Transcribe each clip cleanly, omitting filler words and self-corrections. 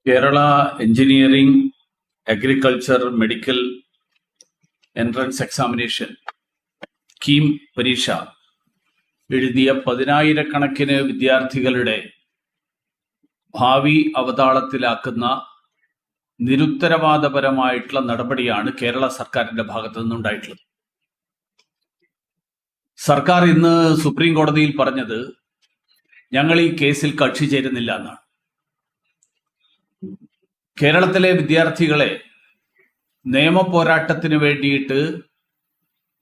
Kerala engineering, agriculture, medical entrance examination KEAM പരീക്ഷ എഴുതിയ 10,000-കണക്കിന് വിദ്യാർത്ഥികളുടെ ഭാവി അവതാളത്തിലാക്കുന്ന നിരുത്തരവാദപരമായിട്ടുള്ള നടപടിയാണ് കേരള സർക്കാരിന്റെ ഭാഗത്തു നിന്നുണ്ടായിട്ടുള്ളത്. സർക്കാർ ഇന്ന് സുപ്രീം കോടതിയിൽ പറഞ്ഞത് ഞങ്ങൾ ഈ കേസിൽ കക്ഷി ചേരുന്നില്ല എന്നാണ്. കേരളത്തിലെ വിദ്യാർത്ഥികളെ നിയമ പോരാട്ടത്തിന് വേണ്ടിയിട്ട്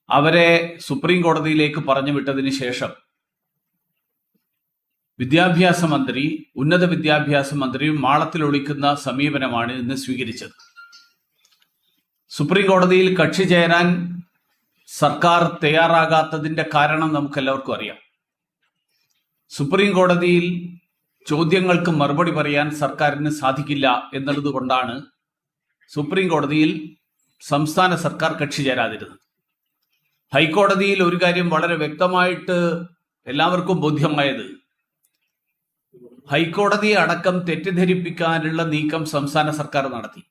അവരെ സുപ്രീം കോടതിയിലേക്ക് പറഞ്ഞു വിട്ടതിന് ശേഷം ഉന്നത വിദ്യാഭ്യാസ മന്ത്രിയും മാളത്തിലൊളിക്കുന്ന സമീപനമാണ് ഇന്ന് സ്വീകരിച്ചത്. സുപ്രീം കോടതിയിൽ കക്ഷി ചേരാൻ സർക്കാർ തയ്യാറാകാത്തതിന്റെ കാരണം നമുക്കെല്ലാവർക്കും അറിയാം. സുപ്രീം കോടതിയിൽ ചോദ്യങ്ങൾക്ക് മറുപടി പറയാൻ സർക്കാരിന് സാധിക്കില്ല എന്നുള്ളത് കൊണ്ടാണ് സുപ്രീം കോടതിയിൽ സംസ്ഥാന സർക്കാർ കക്ഷി ചേരാതിരുന്നത്. ഹൈക്കോടതിയിൽ ഒരു കാര്യം വളരെ വ്യക്തമായിട്ട് എല്ലാവർക്കും ബോധ്യമായത്, ഹൈക്കോടതിയെ അടക്കം തെറ്റിദ്ധരിപ്പിക്കാനുള്ള നീക്കം സംസ്ഥാന സർക്കാർ നടത്തി.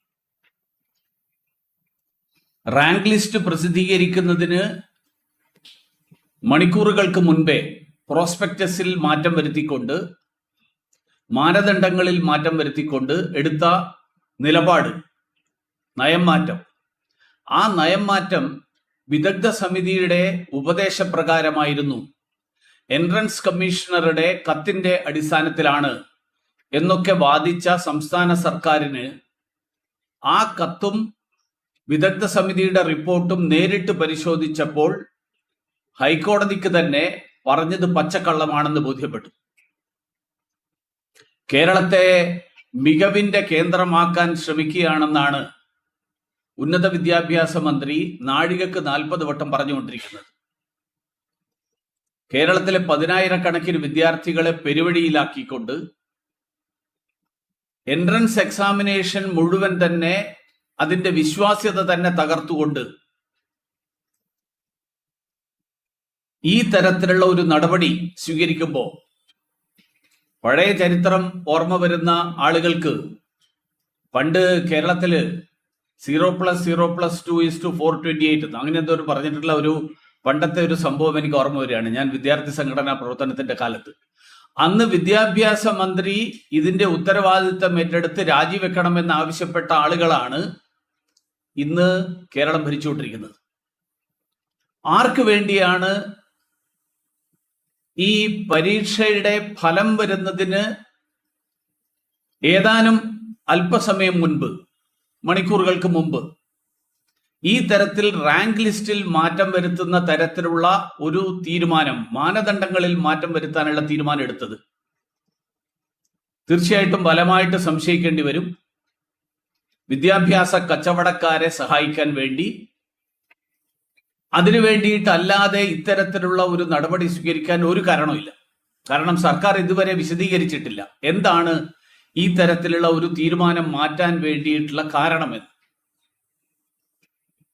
റാങ്ക് ലിസ്റ്റ് പ്രസിദ്ധീകരിക്കുന്നതിന് മണിക്കൂറുകൾക്ക് മുൻപേ പ്രോസ്പെക്ടസിൽ മാറ്റം വരുത്തിക്കൊണ്ട്, മാനദണ്ഡങ്ങളിൽ മാറ്റം വരുത്തിക്കൊണ്ട് എടുത്ത നിലപാട്, നയം മാറ്റം, ആ നയം മാറ്റം വിദഗ്ധ സമിതിയുടെ ഉപദേശപ്രകാരമായിരുന്നു, എൻട്രൻസ് കമ്മീഷണറുടെ കത്തിന്റെ അടിസ്ഥാനത്തിലാണ് എന്നൊക്കെ വാദിച്ച സംസ്ഥാന സർക്കാരിന് ആ കത്തും വിദഗ്ധ സമിതിയുടെ റിപ്പോർട്ടും നേരിട്ട് പരിശോധിച്ചപ്പോൾ ഹൈക്കോടതിക്ക് തന്നെ പറഞ്ഞത് പച്ചക്കള്ളമാണെന്ന് ബോധ്യപ്പെട്ടു. കേരളത്തെ മികവിന്റെ കേന്ദ്രമാക്കാൻ ശ്രമിക്കുകയാണെന്നാണ് ഉന്നത വിദ്യാഭ്യാസ മന്ത്രി നാഴികക്ക് 40 വട്ടം പറഞ്ഞുകൊണ്ടിരിക്കുന്നത്. കേരളത്തിലെ 10,000-കണക്കിന് വിദ്യാർത്ഥികളെ പെരുവഴിയിലാക്കിക്കൊണ്ട് എൻട്രൻസ് എക്സാമിനേഷൻ മുഴുവൻ തന്നെ അതിന്റെ വിശ്വാസ്യത തന്നെ തകർത്തുകൊണ്ട് ഈ തരത്തിലുള്ള ഒരു നടപടി സ്വീകരിക്കുമ്പോൾ പഴയ ചരിത്രം ഓർമ്മ വരുന്ന ആളുകൾക്ക് പണ്ട് കേരളത്തില് 0+0+2:428 അങ്ങനെ എന്തോ പറഞ്ഞിട്ടുള്ള ഒരു പണ്ടത്തെ ഒരു സംഭവം എനിക്ക് ഓർമ്മ വരികയാണ്. ഞാൻ വിദ്യാർത്ഥി സംഘടനാ പ്രവർത്തനത്തിന്റെ കാലത്ത് അന്ന് വിദ്യാഭ്യാസ മന്ത്രി ഇതിന്റെ ഉത്തരവാദിത്തം ഏറ്റെടുത്ത് രാജിവെക്കണമെന്ന് ആവശ്യപ്പെട്ട ആളുകളാണ് ഇന്ന് കേരളം ഭരിച്ചുകൊണ്ടിരിക്കുന്നത്. ആർക്ക് വേണ്ടിയാണ്? ഈ പരീക്ഷയുടെ ഫലം വരുന്നതിന് ഏതാനും അല്പസമയം മുൻപ്, മണിക്കൂറുകൾക്ക് മുമ്പ് ഈ തരത്തിൽ റാങ്ക് ലിസ്റ്റിൽ മാറ്റം വരുത്തുന്ന തരത്തിലുള്ള ഒരു തീരുമാനം, മാനദണ്ഡങ്ങളിൽ മാറ്റം വരുത്താനുള്ള തീരുമാനം എടുത്തത് തീർച്ചയായിട്ടും ബലമായിട്ട് സംശയിക്കേണ്ടി വരും. വിദ്യാഭ്യാസ കച്ചവടക്കാരെ സഹായിക്കാൻ വേണ്ടി, അതിനു വേണ്ടിയിട്ടല്ലാതെ ഇത്തരത്തിലുള്ള ഒരു നടപടി സ്വീകരിക്കാൻ ഒരു കാരണവുമില്ല. കാരണം സർക്കാർ ഇതുവരെ വിശദീകരിച്ചിട്ടില്ല എന്താണ് ഈ തരത്തിലുള്ള ഒരു തീരുമാനം മാറ്റാൻ വേണ്ടിയിട്ടുള്ള കാരണമെന്ന്.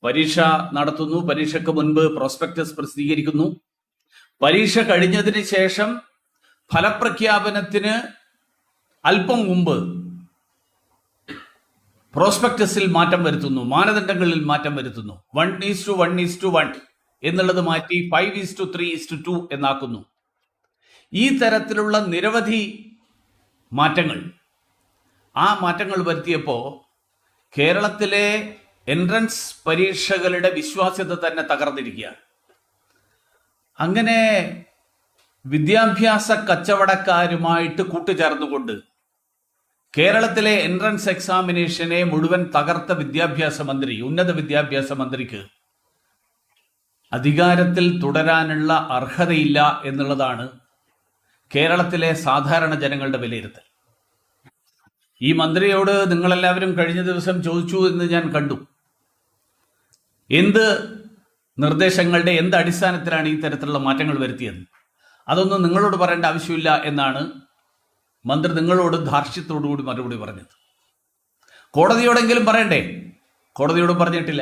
പരീക്ഷ നടത്തുന്നു, പരീക്ഷയ്ക്ക് മുൻപ് പ്രോസ്പെക്ടസ് പ്രസിദ്ധീകരിക്കുന്നു, പരീക്ഷ കഴിഞ്ഞതിന് ശേഷം ഫലപ്രഖ്യാപനത്തിന് അല്പം മുമ്പ് പ്രോസ്പെക്ടസിൽ മാറ്റം വരുത്തുന്നു, മാനദണ്ഡങ്ങളിൽ മാറ്റം വരുത്തുന്നു. 1:1:1 എന്നുള്ളത് മാറ്റി 5:3:2 എന്നാക്കുന്നു. ഈ തരത്തിലുള്ള നിരവധി മാറ്റങ്ങൾ, ആ മാറ്റങ്ങൾ വരുത്തിയപ്പോൾ കേരളത്തിലെ എൻട്രൻസ് പരീക്ഷകളുടെ വിശ്വാസ്യത തന്നെ തകർന്നിരിക്കുകയാണ്. അങ്ങനെ വിദ്യാഭ്യാസ കച്ചവടക്കാരുമായിട്ട് കൂട്ടുചേർന്നുകൊണ്ട് കേരളത്തിലെ എൻട്രൻസ് എക്സാമിനേഷനെ മുഴുവൻ തകർത്ത ഉന്നത വിദ്യാഭ്യാസ മന്ത്രിക്ക് അധികാരത്തിൽ തുടരാനുള്ള അർഹതയില്ല എന്നുള്ളതാണ് കേരളത്തിലെ സാധാരണ ജനങ്ങളുടെ വിലയിരുത്തൽ. ഈ മന്ത്രിയോട് നിങ്ങളെല്ലാവരും കഴിഞ്ഞ ദിവസം ചോദിച്ചു എന്ന് ഞാൻ കണ്ടു, എന്ത് നിർദ്ദേശങ്ങളുടെ, എന്ത് അടിസ്ഥാനത്തിലാണ് ഈ തരത്തിലുള്ള മാറ്റങ്ങൾ വരുത്തിയത്? അതൊന്നും നിങ്ങളോട് പറയേണ്ട ആവശ്യമില്ല എന്നാണ് മന്ത്രി നിങ്ങളോട് ധാർഷ്ട്യത്തോടുകൂടി മറുപടി പറഞ്ഞത്. കോടതിയോടെങ്കിലും പറയണ്ടേ? കോടതിയോടും പറഞ്ഞിട്ടില്ല.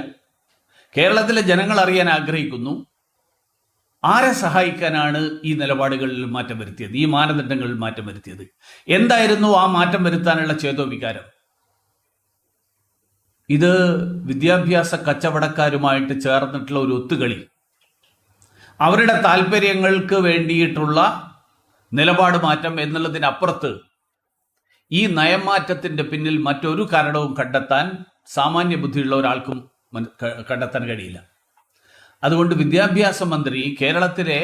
കേരളത്തിലെ ജനങ്ങൾ അറിയാൻ ആഗ്രഹിക്കുന്നു, ആരെ സഹായിക്കാനാണ് ഈ നിലപാടുകളിൽ മാറ്റം വരുത്തിയത്, ഈ മാനദണ്ഡങ്ങളിൽ മാറ്റം വരുത്തിയത്? എന്തായിരുന്നു ആ മാറ്റം വരുത്താനുള്ള ചേതോവികാരം? ഇത് വിദ്യാഭ്യാസ കച്ചവടക്കാരുമായിട്ട് ചേർന്നിട്ടുള്ള ഒരു ഒത്തുകളി, അവരുടെ താല്പര്യങ്ങൾക്ക് വേണ്ടിയിട്ടുള്ള നിലപാട് മാറ്റം എന്നുള്ളതിനപ്പുറത്ത് ഈ നയമാറ്റത്തിന്റെ പിന്നിൽ മറ്റൊരു കാരണവും കണ്ടെത്താൻ സാമാന്യ ബുദ്ധിയുള്ള ഒരാൾക്കും കണ്ടെത്താൻ കഴിയില്ല. അതുകൊണ്ട് വിദ്യാഭ്യാസ മന്ത്രി കേരളത്തിലെ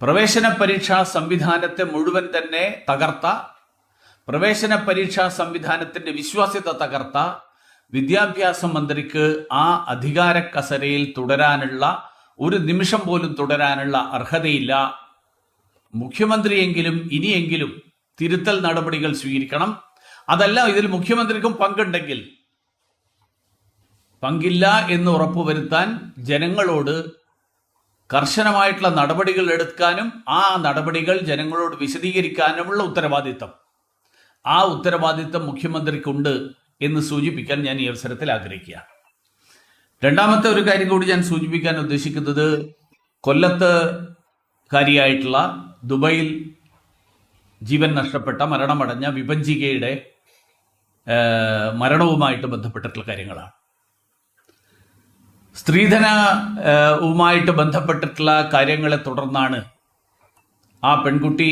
പ്രവേശന പരീക്ഷാ സംവിധാനത്തെ മുഴുവൻ തന്നെ തകർത്ത, പ്രവേശന പരീക്ഷാ സംവിധാനത്തിന്റെ വിശ്വാസ്യത തകർത്ത വിദ്യാഭ്യാസ മന്ത്രിക്ക് ആ അധികാര കസരയിൽ തുടരാനുള്ള, ഒരു നിമിഷം പോലും തുടരാനുള്ള അർഹതയില്ല. മുഖ്യമന്ത്രിയെങ്കിലും ഇനിയെങ്കിലും തിരുത്തൽ നടപടികൾ സ്വീകരിക്കണം. അതല്ല, ഇതിൽ മുഖ്യമന്ത്രിക്കും പങ്കുണ്ടെങ്കിൽ, പങ്കില്ല എന്ന് ഉറപ്പുവരുത്താൻ ജനങ്ങളോട് കർശനമായിട്ടുള്ള നടപടികൾ എടുക്കാനും ആ നടപടികൾ ജനങ്ങളോട് വിശദീകരിക്കാനുമുള്ള ഉത്തരവാദിത്തം, ആ ഉത്തരവാദിത്തം മുഖ്യമന്ത്രിക്കുണ്ട് എന്ന് സൂചിപ്പിക്കാൻ ഞാൻ ഈ അവസരത്തിൽ ആഗ്രഹിക്കുകയാണ്. രണ്ടാമത്തെ ഒരു കാര്യം കൂടി ഞാൻ സൂചിപ്പിക്കാൻ ഉദ്ദേശിക്കുന്നത്, കൊല്ലത്ത് കാരിയായിട്ടുള്ള ദുബൈയിൽ ജീവൻ നഷ്ടപ്പെട്ട, മരണമടഞ്ഞ വിഭജികയുടെ മരണവുമായിട്ട് ബന്ധപ്പെട്ടിട്ടുള്ള കാര്യങ്ങളാണ്. സ്ത്രീധനവുമായിട്ട് ബന്ധപ്പെട്ടിട്ടുള്ള കാര്യങ്ങളെ തുടർന്നാണ് ആ പെൺകുട്ടി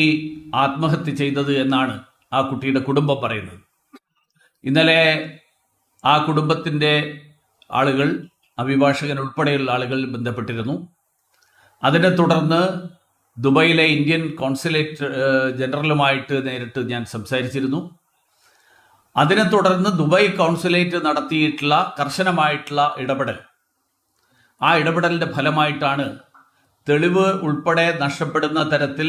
ആത്മഹത്യ ചെയ്തത് എന്നാണ് ആ കുട്ടിയുടെ കുടുംബം പറയുന്നത്. ഇന്നലെ ആ കുടുംബത്തിൻ്റെ ആളുകൾ, അഭിഭാഷകൻ ഉൾപ്പെടെയുള്ള ആളുകൾ ബന്ധപ്പെട്ടിരുന്നു. അതിനെ തുടർന്ന് ദുബൈയിലെ ഇന്ത്യൻ കോൺസുലേറ്റ് ജനറലുമായിട്ട് നേരിട്ട് ഞാൻ സംസാരിച്ചിരുന്നു. അതിനെ തുടർന്ന് ദുബായ് കോൺസുലേറ്റ് നടത്തിയിട്ടുള്ള കർശനമായിട്ടുള്ള ഇടപെടൽ, ആ ഇടപെടലിൻ്റെ ഫലമായിട്ടാണ് തെളിവ് ഉൾപ്പെടെ നഷ്ടപ്പെടുന്ന തരത്തിൽ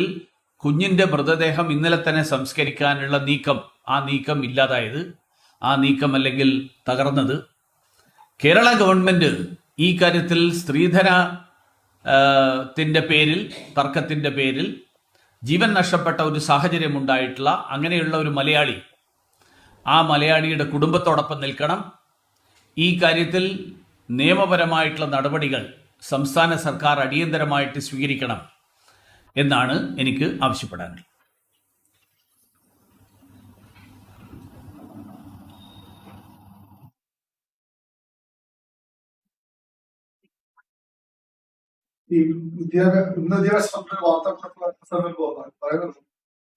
കുഞ്ഞിൻ്റെ മൃതദേഹം ഇന്നലെ തന്നെ സംസ്കരിക്കാനുള്ള നീക്കം, ആ നീക്കം ഇല്ലാതായത്, ആ നീക്കം അല്ലെങ്കിൽ തകർന്നത്. കേരള ഗവൺമെൻറ് ഈ കാര്യത്തിൽ സ്ത്രീധനത്തിൻ്റെ പേരിൽ, തർക്കത്തിൻ്റെ പേരിൽ ജീവൻ നഷ്ടപ്പെട്ട ഒരു സാഹചര്യം ഉണ്ടായിട്ടുള്ള അങ്ങനെയുള്ള ഒരു മലയാളി, ആ മലയാളിയുടെ കുടുംബത്തോടൊപ്പം നിൽക്കണം. ഈ കാര്യത്തിൽ നിയമപരമായിട്ടുള്ള നടപടികൾ സംസ്ഥാന സർക്കാർ അടിയന്തരമായിട്ട് സ്വീകരിക്കണം എന്നാണ് എനിക്ക് ആവശ്യപ്പെടാനുള്ളത്. ഈ വിദ്യാഭ്യാസ വാർത്താ പറയുന്നത്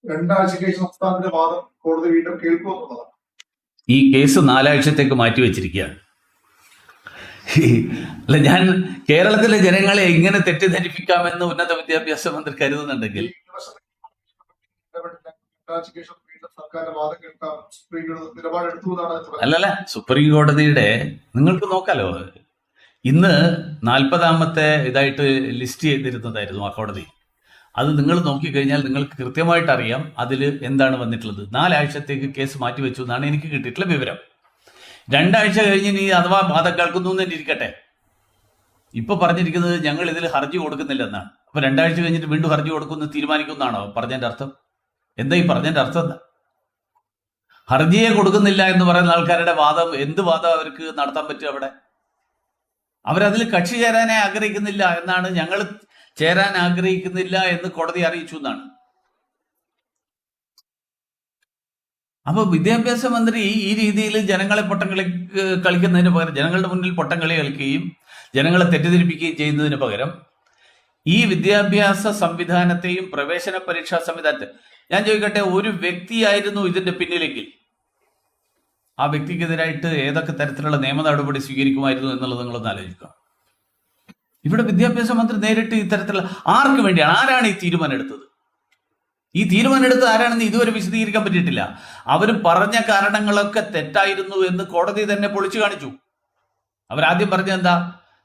2 ആഴ്ചയ്ക്ക് ശേഷം സംസ്ഥാനത്തിന്റെ വാദം കോടതി വീണ്ടും കേൾക്കുമെന്നുള്ളതാണ്. ഈ കേസ് 4 ആഴ്ചത്തേക്ക് മാറ്റിവെച്ചിരിക്കുകയാണ്. അല്ല, ഞാൻ കേരളത്തിലെ ജനങ്ങളെ എങ്ങനെ തെറ്റിദ്ധരിപ്പിക്കാമെന്ന് ഉന്നത വിദ്യാഭ്യാസ മന്ത്രി കരുതുന്നുണ്ടെങ്കിൽ, അല്ലല്ല, സുപ്രീം കോടതിയുടെ നിങ്ങൾക്ക് നോക്കാലോ, ഇന്ന് 40ാമത്തെ ഇതായിട്ട് ലിസ്റ്റ് ചെയ്തിരുന്നതായിരുന്നു ആ കോടതി. അത് നിങ്ങൾ നോക്കിക്കഴിഞ്ഞാൽ നിങ്ങൾക്ക് കൃത്യമായിട്ട് അറിയാം അതിൽ എന്താണ് വന്നിട്ടുള്ളത്. 4 ആഴ്ചത്തേക്ക് കേസ് മാറ്റിവെച്ചു എന്നാണ് എനിക്ക് കിട്ടിയിട്ടുള്ള വിവരം. 2 ആഴ്ച കഴിഞ്ഞ് ഇനി അഥവാ വാദം കേൾക്കുന്നു എന്ന് തന്നെ ഇരിക്കട്ടെ, ഇപ്പൊ പറഞ്ഞിരിക്കുന്നത് ഞങ്ങൾ ഇതിൽ ഹർജി കൊടുക്കുന്നില്ല എന്നാണ്. അപ്പൊ 2 ആഴ്ച കഴിഞ്ഞിട്ട് വീണ്ടും ഹർജി കൊടുക്കുമെന്ന് തീരുമാനിക്കുമെന്നാണോ പറഞ്ഞതിന്റെ അർത്ഥം? എന്താ ഈ പറഞ്ഞതിന്റെ അർത്ഥം എന്താ? ഹർജിയെ കൊടുക്കുന്നില്ല എന്ന് പറയുന്ന ആൾക്കാരുടെ വാദം, എന്ത് വാദം അവർക്ക് നടത്താൻ പറ്റും അവിടെ? അവരതിൽ കക്ഷി ചേരാനേ ആഗ്രഹിക്കുന്നില്ല എന്നാണ്, ഞങ്ങൾ ചേരാൻ ആഗ്രഹിക്കുന്നില്ല എന്ന് കോടതി അറിയിച്ചു എന്നാണ്. അപ്പൊ വിദ്യാഭ്യാസ മന്ത്രി ഈ രീതിയിൽ ജനങ്ങളെ കളിക്കുന്നതിന് പകരം, ജനങ്ങളുടെ മുന്നിൽ പൊട്ടംകളി കളിക്കുകയും ജനങ്ങളെ തെറ്റിദ്ധരിപ്പിക്കുകയും ചെയ്യുന്നതിന് പകരം ഈ വിദ്യാഭ്യാസ സംവിധാനത്തെയും പ്രവേശന പരീക്ഷാ സംവിധാനത്തെ, ഞാൻ ചോദിക്കട്ടെ, ഒരു വ്യക്തിയായിരുന്നു ഇതിന്റെ പിന്നിലെങ്കിൽ ആ വ്യക്തിക്കെതിരായിട്ട് ഏതൊക്കെ തരത്തിലുള്ള നിയമ നടപടി സ്വീകരിക്കുമായിരുന്നു എന്നുള്ളത് നിങ്ങളൊന്ന് ആലോചിക്കുക. ഇവിടെ വിദ്യാഭ്യാസ മന്ത്രി നേരിട്ട് ഇത്തരത്തിലുള്ള, ആർക്ക് വേണ്ടിയാണ്, ആരാണ് ഈ തീരുമാനം എടുത്തത്? ഈ തീരുമാനം എടുത്തത് ആരാണെന്ന് ഇതുവരെ വിശദീകരിക്കാൻ പറ്റിയിട്ടില്ല. അവർ പറഞ്ഞ കാരണങ്ങളൊക്കെ തെറ്റായിരുന്നു എന്ന് കോടതി തന്നെ പൊളിച്ചു കാണിച്ചു. അവരാദ്യം പറഞ്ഞത് എന്താ?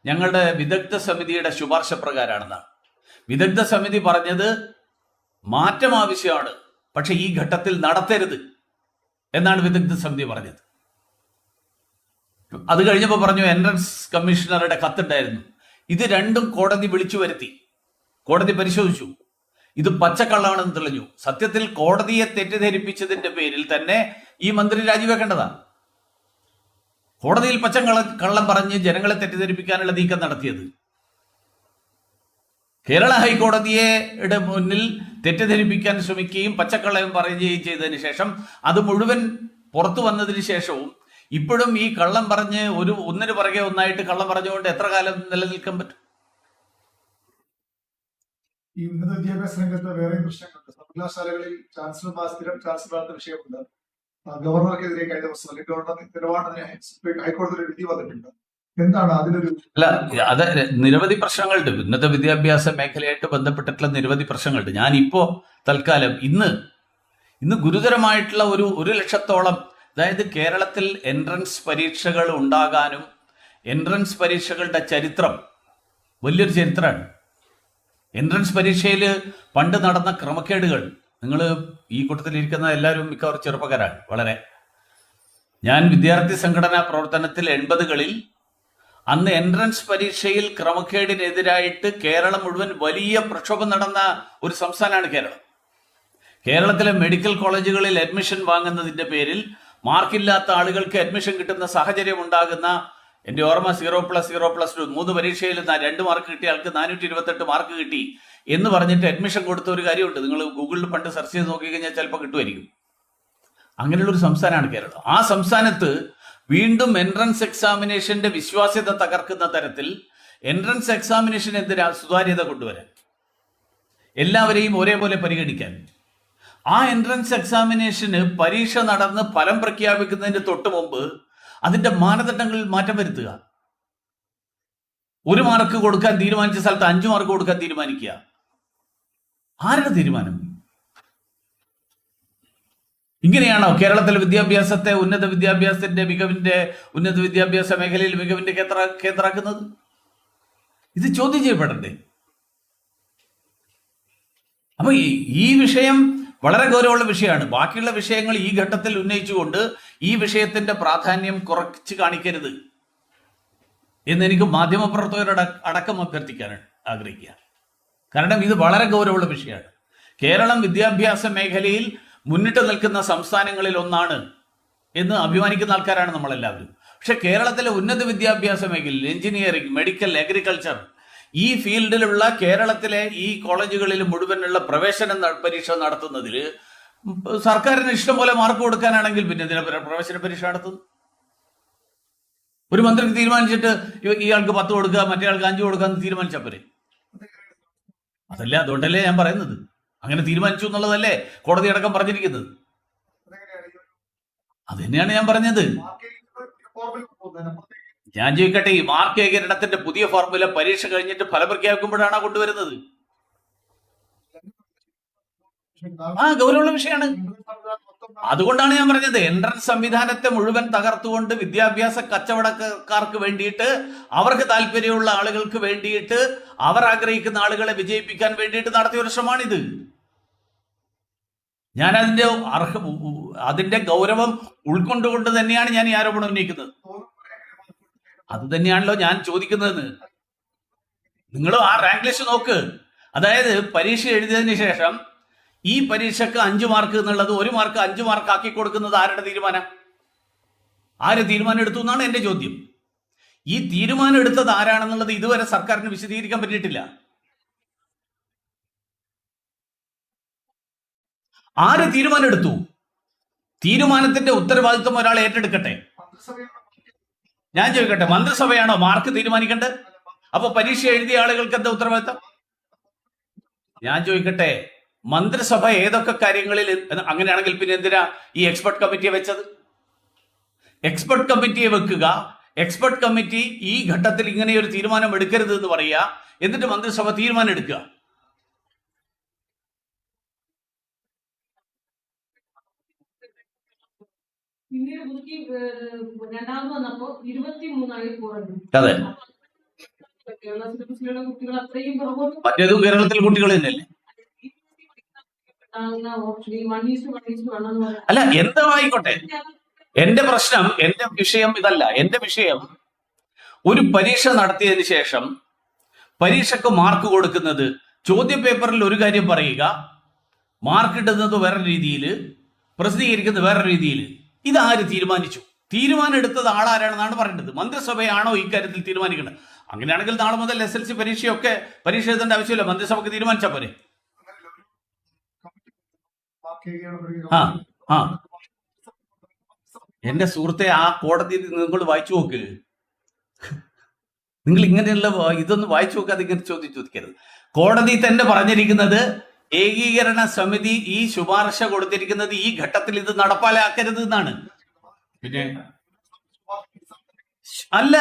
ഞങ്ങളുടെ വിദഗ്ധ സമിതിയുടെ ശുപാർശ പ്രകാരമാണെന്നാണ്. വിദഗ്ധ സമിതി പറഞ്ഞത് മാറ്റം ആവശ്യമാണ്, പക്ഷെ ഈ ഘട്ടത്തിൽ നടത്തരുത് എന്നാണ് വിദഗ്ധ സമിതി പറഞ്ഞത്. അത് കഴിഞ്ഞപ്പോൾ പറഞ്ഞു എൻട്രൻസ് കമ്മീഷണറുടെ കത്തുണ്ടായിരുന്നു. ഇത് രണ്ടും കോടതി വിളിച്ചു വരുത്തി, കോടതി പരിശോധിച്ചു, ഇത് പച്ചക്കള്ളാണെന്ന് തെളിഞ്ഞു. സത്യത്തിൽ കോടതിയെ തെറ്റിദ്ധരിപ്പിച്ചതിന്റെ പേരിൽ തന്നെ ഈ മന്ത്രി രാജിവെക്കേണ്ടതാണ്. കോടതിയിൽ കള്ളം പറഞ്ഞ് ജനങ്ങളെ തെറ്റിദ്ധരിപ്പിക്കാനുള്ള നീക്കം നടത്തിയത്, കേരള ഹൈക്കോടതിയുടെ മുന്നിൽ തെറ്റിദ്ധരിപ്പിക്കാൻ ശ്രമിക്കുകയും പച്ചക്കള്ളം പറയുകയും ചെയ്തതിന് ശേഷം അത് മുഴുവൻ പുറത്തു വന്നതിന് ശേഷവും ഇപ്പോഴും ഈ കള്ളം പറഞ്ഞ് ഒന്നിന് പുറകെ ഒന്നായിട്ട് കള്ളം പറഞ്ഞുകൊണ്ട് എത്ര കാലം നിലനിൽക്കാൻ പറ്റും? ഈ ഉന്നത വിദ്യാഭ്യാസ രംഗത്ത് വേറെയും പ്രശ്നങ്ങളുണ്ട്. സർവകലാശാലകളിൽ ചാൻസലർമാർ സ്ഥിരം ചാൻസലറാകുന്ന വിഷയമുണ്ട്. ഗവർണർക്കെതിരെ കഴിഞ്ഞ ദിവസം അല്ലെങ്കിൽ ഗവർണർ നിലപാടിന് ഹൈക്കോടതിയിൽ ഒരു വിധി വന്നിട്ടുണ്ട്. എന്താണ് അതിലൊരു അല്ല, അത് നിരവധി പ്രശ്നങ്ങളുണ്ട്. ഉന്നത വിദ്യാഭ്യാസ മേഖലയായിട്ട് ബന്ധപ്പെട്ടിട്ടുള്ള നിരവധി പ്രശ്നങ്ങളുണ്ട്. ഞാനിപ്പോ തൽക്കാലം ഇന്ന് ഗുരുതരമായിട്ടുള്ള ഒരു ലക്ഷത്തോളം, അതായത് കേരളത്തിൽ എൻട്രൻസ് പരീക്ഷകൾ ഉണ്ടാകാനും എൻട്രൻസ് പരീക്ഷകളുടെ ചരിത്രം വലിയൊരു ചരിത്രമാണ്. എൻട്രൻസ് പരീക്ഷയിൽ പണ്ട് നടന്ന ക്രമക്കേടുകൾ, നിങ്ങൾ ഈ കൂട്ടത്തിലിരിക്കുന്ന എല്ലാവരും മിക്കവാറും ചെറുപ്പക്കാരാണ്. വളരെ ഞാൻ വിദ്യാർത്ഥി സംഘടനാ പ്രവർത്തനത്തിൽ 80കളിൽ അന്ന് എൻട്രൻസ് പരീക്ഷയിൽ ക്രമക്കേടിനെതിരായിട്ട് കേരളം മുഴുവൻ വലിയ പ്രക്ഷോഭം നടന്ന ഒരു സംസ്ഥാനമാണ് കേരളം. കേരളത്തിലെ മെഡിക്കൽ കോളേജുകളിൽ അഡ്മിഷൻ വാങ്ങുന്നതിന്റെ പേരിൽ മാർക്കില്ലാത്ത ആളുകൾക്ക് അഡ്മിഷൻ കിട്ടുന്ന സാഹചര്യം ഉണ്ടാകുന്ന, എന്റെ ഓർമ്മ 0+0+2 3 പരീക്ഷയിൽ 2 മാർക്ക് കിട്ടിയ ആൾക്ക് 428 മാർക്ക് കിട്ടി എന്ന് പറഞ്ഞിട്ട് അഡ്മിഷൻ കൊടുത്ത ഒരു കാര്യമുണ്ട്. നിങ്ങൾ ഗൂഗിളിൽ പണ്ട് സെർച്ച് ചെയ്ത് നോക്കിക്കഴിഞ്ഞാൽ ചിലപ്പോൾ കിട്ടുമായിരിക്കും. അങ്ങനെയുള്ളൊരു സംസ്ഥാനമാണ് കേരളം. ആ സംസ്ഥാനത്ത് വീണ്ടും എൻട്രൻസ് എക്സാമിനേഷന്റെ വിശ്വാസ്യത തകർക്കുന്ന തരത്തിൽ എൻട്രൻസ് എക്സാമിനേഷൻ എന്തിനാ സുതാര്യത കൊണ്ടുവരാൻ, എല്ലാവരെയും ഒരേപോലെ പരിഗണിക്കാൻ. ആ എൻട്രൻസ് എക്സാമിനേഷന് പരീക്ഷ നടന്ന് ഫലം പ്രഖ്യാപിക്കുന്നതിന് തൊട്ട് മുമ്പ് അതിന്റെ മാനദണ്ഡങ്ങളിൽ മാറ്റം വരുത്തുക. 1 മാർക്ക് കൊടുക്കാൻ തീരുമാനിച്ച സ്ഥലത്ത് 5 മാർക്ക് കൊടുക്കാൻ തീരുമാനിക്കുക. ആരുടെ തീരുമാനം? ഇങ്ങനെയാണോ കേരളത്തിലെ വിദ്യാഭ്യാസത്തെ, ഉന്നത വിദ്യാഭ്യാസത്തിന്റെ മികവിന്റെ, ഉന്നത വിദ്യാഭ്യാസ മേഖലയിൽ മികവിന്റെ കേന്ദ്രമാക്കുന്നത്? ഇത് ചോദ്യം ചെയ്യപ്പെടണ്ടേ? അപ്പൊ ഈ വിഷയം വളരെ ഗൗരവമുള്ള വിഷയമാണ്. ബാക്കിയുള്ള വിഷയങ്ങൾ ഈ ഘട്ടത്തിൽ ഉന്നയിച്ചുകൊണ്ട് ഈ വിഷയത്തിന്റെ പ്രാധാന്യം കുറച്ച് കാണിക്കരുത് എന്നെനിക്ക് മാധ്യമപ്രവർത്തകരുടെ അടക്കം അഭ്യർത്ഥിക്കാനാണ് ആഗ്രഹിക്കുക. കാരണം ഇത് വളരെ ഗൗരവമുള്ള വിഷയമാണ്. കേരളം വിദ്യാഭ്യാസ മേഖലയിൽ മുന്നിട്ട് നിൽക്കുന്ന സംസ്ഥാനങ്ങളിൽ ഒന്നാണ് എന്ന് അഭിമാനിക്കുന്ന ആൾക്കാരാണ് നമ്മളെല്ലാവരും. പക്ഷെ കേരളത്തിലെ ഉന്നത വിദ്യാഭ്യാസ മേഖലയിൽ എഞ്ചിനീയറിംഗ്, മെഡിക്കൽ, അഗ്രികൾച്ചർ, ഈ ഫീൽഡിലുള്ള കേരളത്തിലെ ഈ കോളേജുകളിൽ മുഴുവനുള്ള പ്രവേശന പരീക്ഷ നടത്തുന്നതിൽ സർക്കാരിന് ഇഷ്ടം പോലെ മാർക്ക് കൊടുക്കാനാണെങ്കിൽ പിന്നെ എന്തിനാ പ്രവേശന പരീക്ഷ നടത്തുന്നു? ഒരു മന്ത്രിക്ക് തീരുമാനിച്ചിട്ട് ഇയാൾക്ക് 10 കൊടുക്കുക, മറ്റേ ആൾക്ക് 5 കൊടുക്കുക എന്ന് തീരുമാനിച്ചാൽ പോരെ? അതല്ല, അതുകൊണ്ടല്ലേ ഞാൻ പറയുന്നത്. അങ്ങനെ തീരുമാനിച്ചു എന്നുള്ളതല്ലേ കോടതി അടക്കം പറഞ്ഞിരിക്കുന്നത്. അത് തന്നെയാണ് ഞാൻ പറഞ്ഞത്. ഞാൻ ചോദിക്കട്ടെ, ഈ മാർക്ക് ഏകീകരണത്തിന്റെ പുതിയ ഫോർമുല പരീക്ഷ കഴിഞ്ഞിട്ട് ഫലം പ്രഖ്യാപിക്കുമ്പോഴാണ് കൊണ്ടുവരുന്നത്. ഗൗരവമുള്ള വിഷയമാണ്. അതുകൊണ്ടാണ് ഞാൻ പറഞ്ഞത്, എൻട്രൻസ് സംവിധാനത്തെ മുഴുവൻ തകർത്തുകൊണ്ട് വിദ്യാഭ്യാസ കച്ചവടക്കാർക്ക് വേണ്ടിയിട്ട്, അവർക്ക് താല്പര്യമുള്ള ആളുകൾക്ക് വേണ്ടിയിട്ട്, അവർ ആഗ്രഹിക്കുന്ന ആളുകളെ വിജയിപ്പിക്കാൻ വേണ്ടിയിട്ട് നടത്തിയ ഒരു ശ്രമമാണിത്. ഞാൻ അതിന്റെ ഗൗരവം ഉൾക്കൊണ്ടുകൊണ്ട് തന്നെയാണ് ഞാൻ ഈ ആരോപണം ഉന്നയിക്കുന്നത്. അത് തന്നെയാണല്ലോ ഞാൻ ചോദിക്കുന്നത്. നിങ്ങൾ ആ റാങ്ക് ലിസ്റ്റ് നോക്ക്. അതായത് പരീക്ഷ എഴുതിയതിന് ശേഷം ഈ പരീക്ഷക്ക് 5 മാർക്ക് എന്നുള്ളത് 1 മാർക്ക് 5 മാർക്ക് ആക്കി കൊടുക്കുന്നത് ആരുടെ തീരുമാനം? ആര് തീരുമാനം എടുത്തു എന്നാണ് എന്റെ ചോദ്യം. ഈ തീരുമാനം എടുത്തത് ആരാണെന്നുള്ളത് ഇതുവരെ സർക്കാരിന് വിശദീകരിക്കാൻ പറ്റിയിട്ടില്ല. ആര് തീരുമാനം എടുത്തു? തീരുമാനത്തിന്റെ ഉത്തരവാദിത്വം ഒരാൾ ഏറ്റെടുക്കട്ടെ. ഞാൻ ചോദിക്കട്ടെ, മന്ത്രിസഭയാണോ മാർക്ക് തീരുമാനിക്കേണ്ടത്? അപ്പൊ പരീക്ഷ എഴുതിയ ആളുകൾക്ക് എന്താ ഉത്തരവാദിത്തം? ഞാൻ ചോദിക്കട്ടെ, മന്ത്രിസഭ ഏതൊക്കെ കാര്യങ്ങളിൽ, അങ്ങനെയാണെങ്കിൽ പിന്നെ എന്തിനാ ഈ എക്സ്പെർട്ട് കമ്മിറ്റിയെ വെച്ചത്? എക്സ്പെർട്ട് കമ്മിറ്റിയെ വെക്കുക, എക്സ്പെർട്ട് കമ്മിറ്റി ഈ ഘട്ടത്തിൽ ഇങ്ങനെ ഒരു തീരുമാനം എടുക്കരുത് എന്ന് പറയുക, എന്നിട്ട് മന്ത്രിസഭ തീരുമാനം എടുക്കുക. അതെ, മറ്റേതും കേരളത്തിൽ കുട്ടികൾ തന്നെയല്ലേ? അല്ല, എന്തോ ആയിക്കോട്ടെ. എന്റെ വിഷയം ഇതല്ല. എന്റെ വിഷയം, ഒരു പരീക്ഷ നടത്തിയതിന് ശേഷം പരീക്ഷക്ക് മാർക്ക് കൊടുക്കുന്നത്, ചോദ്യ പേപ്പറിൽ ഒരു കാര്യം പറയുക, മാർക്ക് ഇടുന്നത് വേറെ രീതിയിൽ, പ്രസിദ്ധീകരിക്കുന്നത് വേറെ രീതിയിൽ. ഇതാര് തീരുമാനിച്ചു? തീരുമാനം എടുത്തത് ആളാരാണെന്നാണ് പറയേണ്ടത്. മന്ത്രിസഭയാണോ ഇക്കാര്യത്തിൽ തീരുമാനിക്കേണ്ടത്? അങ്ങനെയാണെങ്കിൽ നാളെ മുതൽ SLC പരീക്ഷ എഴുതേണ്ട ആവശ്യമില്ല, മന്ത്രിസഭക്ക് തീരുമാനിച്ചാൽ പോരെ? എന്റെ സുഹൃത്തെ, ആ കോടതി നിങ്ങൾ വായിച്ചു നോക്ക്. നിങ്ങൾ ഇങ്ങനെയുള്ള ഇതൊന്നും വായിച്ചു നോക്കാതെ ഇങ്ങനെ ചോദ്യം ചോദിക്കരുത്. കോടതി തന്നെ പറഞ്ഞിരിക്കുന്നത് ഏകീകരണ സമിതി ഈ ശുപാർശ കൊടുത്തിരിക്കുന്നത് ഈ ഘട്ടത്തിൽ ഇത് നടപ്പാലാക്കരുത് എന്നാണ്. പിന്നെ അല്ല,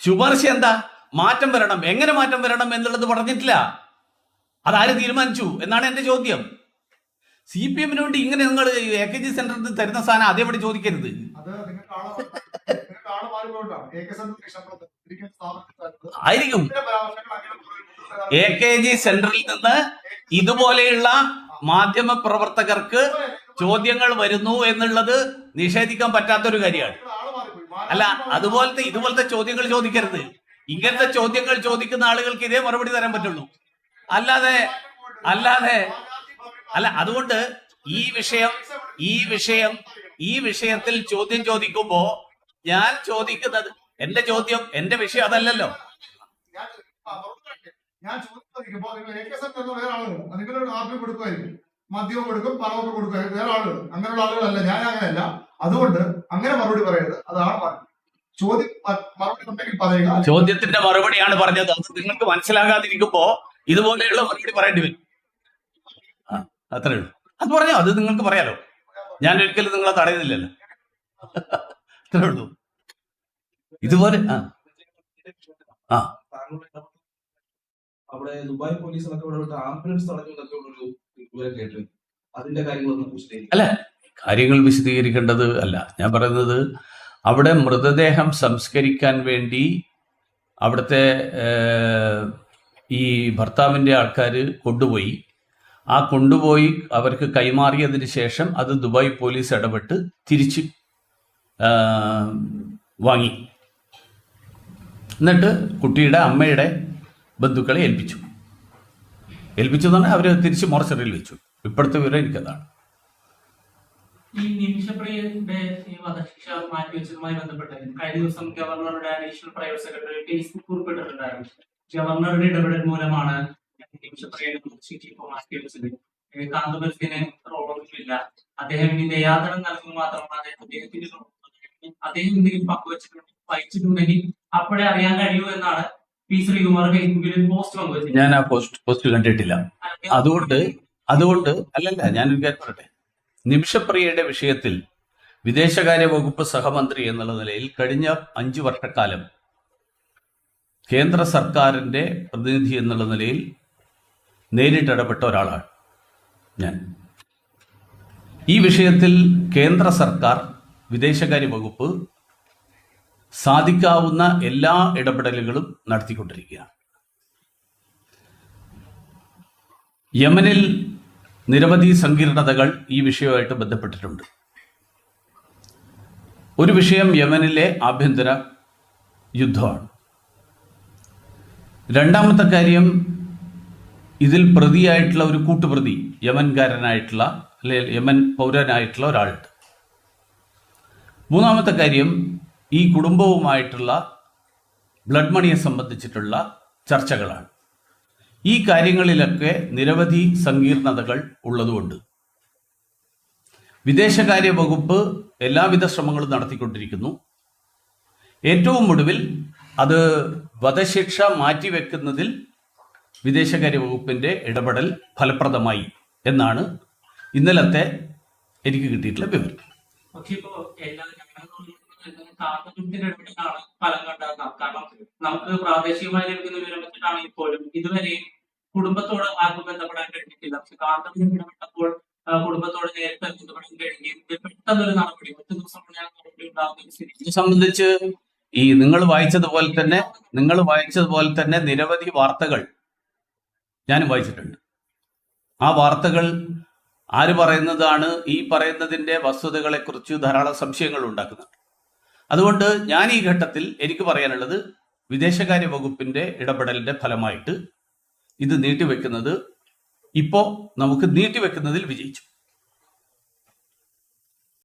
ശുപാർശ എന്താ? മാറ്റം വരണം. എങ്ങനെ മാറ്റം വരണം എന്നുള്ളത് പറഞ്ഞിട്ടില്ല. അതാര് തീരുമാനിച്ചു എന്നാണ് എന്റെ ചോദ്യം. CPM-ന് വേണ്ടി ഇങ്ങനെ നിങ്ങൾ AKG സെന്ററിൽ തരുന്ന സാധനം അതേപടി ചോദിക്കരുത്. ആയിരിക്കും AKG സെന്ററിൽ നിന്ന് ഇതുപോലെയുള്ള മാധ്യമ പ്രവർത്തകർക്ക് ചോദ്യങ്ങൾ വരുന്നു എന്നുള്ളത് നിഷേധിക്കാൻ പറ്റാത്തൊരു കാര്യമാണ്. അല്ല, ഇതുപോലത്തെ ചോദ്യങ്ങൾ ചോദിക്കരുത്. ഇങ്ങനത്തെ ചോദ്യങ്ങൾ ചോദിക്കുന്ന ആളുകൾക്ക് ഇതേ മറുപടി തരാൻ പറ്റുള്ളൂ. അല്ലാതെ അല്ല, അതുകൊണ്ട് ഈ വിഷയത്തിൽ ചോദ്യം ചോദിക്കുമ്പോ ഞാൻ ചോദിക്കുന്നത് എന്റെ വിഷയം അതല്ലല്ലോ. ഞാൻ ചോദിക്കുമ്പോ നിങ്ങൾ വേറെ ആളുകൾ നിങ്ങളോട് ആർക്കും കൊടുക്കുമായിരിക്കും, മദ്യവും കൊടുക്കും, പണമൊക്കെ കൊടുക്കുമായിരിക്കും വേറെ ആളുകൾ. അങ്ങനെയുള്ള ആളുകളല്ല, ഞാൻ അങ്ങനെയല്ല. അതുകൊണ്ട് അങ്ങനെ മറുപടി പറയരുത്. അതാണ് പറഞ്ഞത്. ചോദ്യം മറുപടി ഉണ്ടെങ്കിൽ പറയുക. ചോദ്യത്തിന്റെ മറുപടിയാണ് പറഞ്ഞത്. അത് നിങ്ങൾക്ക് മനസ്സിലാകാതിരിക്കുമ്പോ ഇതുപോലെയുള്ള മറുപടി പറയേണ്ടി വരും. അത്രേ ഉള്ളൂ. അത് പറഞ്ഞോ, അത് നിങ്ങൾക്ക് പറയാലോ. ഞാൻ ഒരിക്കലും നിങ്ങളെ തടയുന്നില്ലല്ലോ. അത്രേ ഉള്ളൂ. ഇതുപോലെ അവിടെ ദുബായ് പോലീസിനൊക്കെ ഇവിടെ ആംബുലൻസ് തടഞ്ഞു ഉള്ളൊരു വിവരം കേട്ടു. അതിന്റെ കാര്യങ്ങളൊന്നും വിശദീകരിക്കും. അല്ല, കാര്യങ്ങൾ വിശദീകരിക്കേണ്ടത് അല്ല. ഞാൻ പറയുന്നത് അവിടെ മൃതദേഹം സംസ്കരിക്കാൻ വേണ്ടി അവിടുത്തെ ഈ ഭർത്താവിൻ്റെ ആൾക്കാർ കൊണ്ടുപോയി അവർക്ക് കൈമാറിയതിന് ശേഷം അത് ദുബായ് പോലീസ് ഇടപെട്ട് തിരിച്ച് വാങ്ങി. എന്നിട്ട് കുട്ടിയുടെ അമ്മയുടെ ബന്ധുക്കളെ ഏൽപ്പിച്ചു എന്ന് പറഞ്ഞാൽ അവർ തിരിച്ച് മോർച്ചറിയിൽ വെച്ചു. ഇപ്പോഴത്തെ വിവരം എനിക്കതാണ്. ഈ നിമിഷപ്രിയയുടെ വധശിക്ഷ മാറ്റിവെച്ചതുമായി ബന്ധപ്പെട്ട് കഴിഞ്ഞ ദിവസം ഗവർണറുടെ അഡീഷണൽ പ്രൈവറ്റ് സെക്രട്ടറി ഫേസ്ബുക്ക് കുറിപ്പിട്ടിട്ടുണ്ടായിരുന്നു. ഗവർണറുടെ ഇടപെടൽ മൂലമാണ് നിമിഷപ്രിയയുടെ വധശിക്ഷ ഇപ്പോൾ മാറ്റിവെച്ചത്. കാന്തപുരത്തിന് റോളൊന്നുമില്ല, അദ്ദേഹം ഇനി ദയാദനം നൽകുന്നത് മാത്രമാണ് അദ്ദേഹത്തിന്റെ അദ്ദേഹം എന്തെങ്കിലും വഹിച്ചിട്ടുണ്ടെങ്കിൽ അപ്പോഴേ അറിയാൻ കഴിയൂ എന്നാണ് പി ശ്രീകുമാർ ഫേസ്ബുക്കിൽ പോസ്റ്റ് പങ്കുവച്ചത്. ഞാൻ ആ പോസ്റ്റ് കണ്ടിട്ടില്ല. അതുകൊണ്ട് അല്ലല്ല, ഞാനൊരു കാര്യം പറയട്ടെ. നിമിഷപ്രിയയുടെ വിഷയത്തിൽ വിദേശകാര്യ വകുപ്പ് സഹമന്ത്രി എന്നുള്ള നിലയിൽ കഴിഞ്ഞ 5 വർഷക്കാലം കേന്ദ്ര സർക്കാരിന്റെ പ്രതിനിധി എന്നുള്ള നിലയിൽ നേരിട്ടിടപെട്ട ഒരാളാണ് ഞാൻ. ഈ വിഷയത്തിൽ കേന്ദ്ര സർക്കാർ വിദേശകാര്യ വകുപ്പ് സാധിക്കാവുന്ന എല്ലാ ഇടപെടലുകളും നടത്തിക്കൊണ്ടിരിക്കുകയാണ്. യമനിൽ നിരവധി സങ്കീർണതകൾ ഈ വിഷയവുമായിട്ട് ബന്ധപ്പെട്ടിട്ടുണ്ട്. ഒരു വിഷയം യമനിലെ ആഭ്യന്തര യുദ്ധമാണ്. രണ്ടാമത്തെ കാര്യം, ഇതിൽ പ്രതിയായിട്ടുള്ള ഒരു കൂട്ടുപ്രതി യമൻകാരനായിട്ടുള്ള അല്ലെങ്കിൽ യമൻ പൗരനായിട്ടുള്ള ഒരാളുണ്ട്. മൂന്നാമത്തെ കാര്യം, ഈ കുടുംബവുമായിട്ടുള്ള ബ്ലഡ് മണിയെ സംബന്ധിച്ചിട്ടുള്ള ചർച്ചകളാണ്. ഈ കാര്യങ്ങളിലൊക്കെ നിരവധി സങ്കീർണതകൾ ഉള്ളതുകൊണ്ട് വിദേശകാര്യ വകുപ്പ് എല്ലാവിധ ശ്രമങ്ങളും നടത്തിക്കൊണ്ടിരിക്കുന്നു. ഏറ്റവും ഒടുവിൽ അത് വധശിക്ഷ മാറ്റിവെക്കുന്നതിൽ വിദേശകാര്യ വകുപ്പിന്റെ ഇടപെടൽ ഫലപ്രദമായി എന്നാണ് ഇന്നലത്തെ എനിക്ക് കിട്ടിയിട്ടുള്ള വിവരം. പക്ഷെ ഇപ്പോ ഇടപെടലാണ് ഫലം കണ്ടത്. കാരണം നമുക്ക് പ്രാദേശികമായി ലഭിക്കുന്ന വിവരം വെച്ചിട്ടാണ് ഇപ്പോഴും ഇതുവരെ കുടുംബത്തോട് ആർക്കും ബന്ധപ്പെടാൻ കഴിഞ്ഞിട്ടില്ല. പക്ഷെ കാന്തപുരം ഇടപെട്ടപ്പോൾ കുടുംബത്തോട് നേരിട്ട് ബന്ധപ്പെടാൻ കഴിയുകയും പെട്ടെന്നൊരു നടപടി ഒറ്റ ദിവസം നടപടി ഉണ്ടാകുന്ന സ്ഥിതി. ഇത് സംബന്ധിച്ച് ഈ നിങ്ങൾ വായിച്ചതുപോലെ തന്നെ നിരവധി വാർത്തകൾ ഞാനും വായിച്ചിട്ടുണ്ട്. ആ വാർത്തകൾ ആര് പറയുന്നതാണ്, ഈ പറയുന്നതിന്റെ വസ്തുതകളെ കുറിച്ച് ധാരാളം സംശയങ്ങൾ ഉണ്ടാക്കുന്നുണ്ട്. അതുകൊണ്ട് ഞാൻ ഈ ഘട്ടത്തിൽ എനിക്ക് പറയാനുള്ളത്, വിദേശകാര്യ വകുപ്പിന്റെ ഇടപെടലിന്റെ ഫലമായിട്ട് ഇത് നീട്ടിവെക്കുന്നത് നമുക്ക് നീട്ടിവെക്കുന്നതിൽ വിജയിച്ചു.